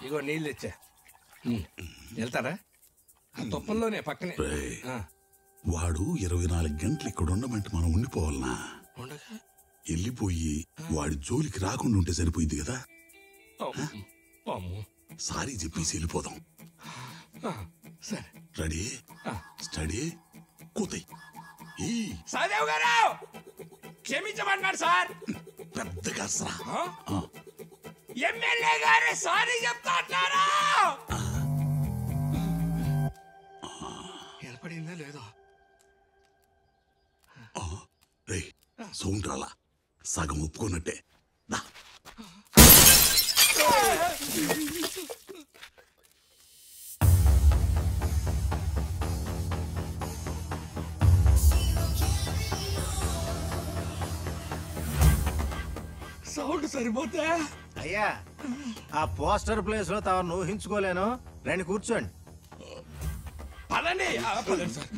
ఇగో నీళ్ళు తెచ్చా. వెళ్తారా? తుప్పల్లోనే పక్కనే. వాడు 24 గంటలు ఇక్కడ ఉండమంటే మనం ఉండిపోవాలనా? వెళ్ళిపోయి వాడి జోలికి రాకుండా ఉంటే సరిపోయింది కదా. సారీ చెప్పేసి వెళ్ళిపోదాం. Ready steady కూతాయి. సదేవ్ గారు క్షమించమన్నాడు సార్. పెద్దగా ఎమ్మెల్యే గారు సారీ చెప్తా అన్నారా? వినపడిందా లేదో? రే సౌండ్ రాలా, సగం ఒప్పుకున్నట్టే. సౌండ్ సరిపోతే అయ్యా ఆ పోస్టర్ ప్లేస్ లో తమను ఊహించుకోలేను. రండి కూర్చోండి. పదండి పదండి సార్.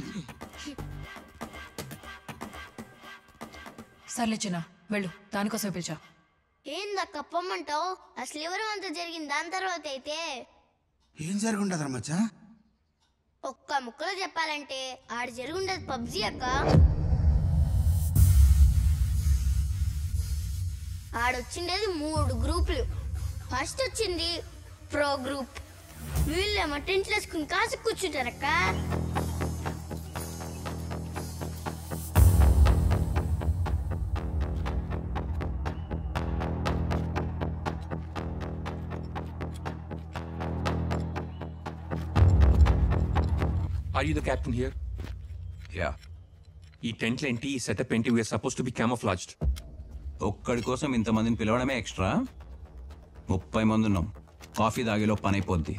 సర్లే చిన్న వెళ్ళు, దానికోసం పిలిచా. ఏందక్క పొమ్మంటావు? అసలు ఎవరు అంత జరిగింది దాని తర్వాత అయితే ఏం జరుగుండదు మచ్చా? ఒక్క ముక్కలో చెప్పాలంటే ఆడ జరుగుండదు పబ్జీ అక్క. ఆడొచ్చిండేది 3 గ్రూపులు. ఫస్ట్ వచ్చింది ప్రో గ్రూప్. వీళ్ళేమో టెంట్లు వేసుకుని కాసు కూర్చుంటారక్క. Are you the captain here? Yeah. ఈ టెంట్లు ఏంటి, ఈ సెటప్ ఏంటి? We are suppose to be camouflaged. ఒక్కడి కోసం ఇంతమందిని పిలవడమే ఎక్స్ట్రా. 30 మంది ఉన్నాం. కాఫీ తాగేలో పని అయిపోద్ది.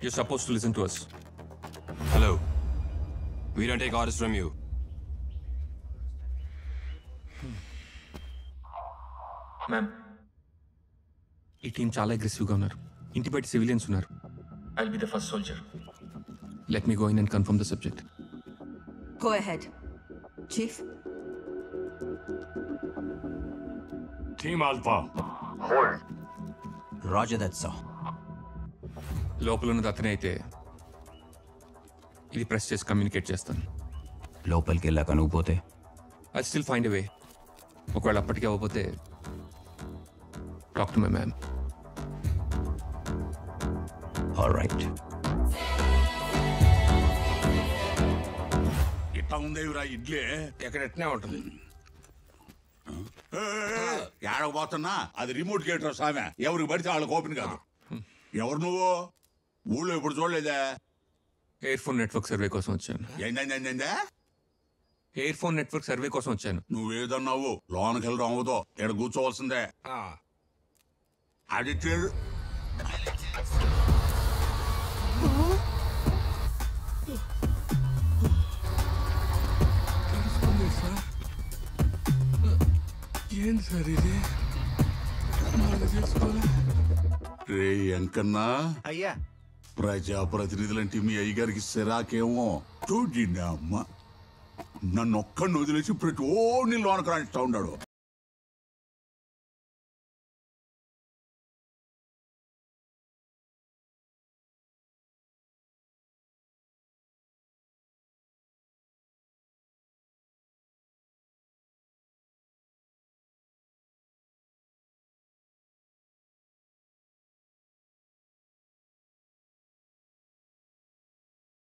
You're supposed to listen to us. Hello. We don't take orders from you. Ma'am, ఈ టీం చాలా అగ్రెసివ్గా ఉన్నారు. ఇంటి బయట సివిలియన్స్ ఉన్నారు. I'll be the first soldier. Let me go in and confirm the subject. Go ahead. Chief? Team Alpha. Roger that, sir. లోపల ఉన్నది అతనే అయితే ఇది ప్రెస్ చేసి కమ్యూనికేట్ చేస్తాను. లోపలికి వెళ్ళాక నువ్వు పోతే ఐ స్టిల్ ఫైండ్ ఎ వే. ఒకవేళ అప్పటికి అవ్వకపోతే talk to my ma'am. All right. ఇట్లా ఉందేవిరా ఇడ్లీ? ఎక్కడ ఎట్నే ఉంటుంది. ఏడకపోతున్నా అది రిమోట్ గేటర్ సామె. ఎవరికి పడితే వాళ్ళకి ఓపెన్ కాదు. ఎవరు నువ్వు? ఊళ్ళో ఇప్పుడు చూడలేదా? ఎయిర్ ఫోన్ నెట్వర్క్ సర్వే కోసం వచ్చాను. ఏంటంటే ఎయిర్ ఫోన్ నెట్వర్క్ సర్వే కోసం వచ్చాను. నువ్వేదన్నావు లోనకి వెళ్ళడం అవ్వదో, ఇక్కడ కూర్చోవలసిందే. ఆడిటర్ ఏంటి సార్ ఇది? రే ఎంకన్నా, అయ్యా ప్రజాప్రతినిధులంటే మీ అయ్యగారికి సిరాకేమో. చూడి అమ్మ నన్ను ఒక్కడిని వదిలేసి ప్రతి ఓడిని లోనకు రాణిస్తా ఉన్నాడు.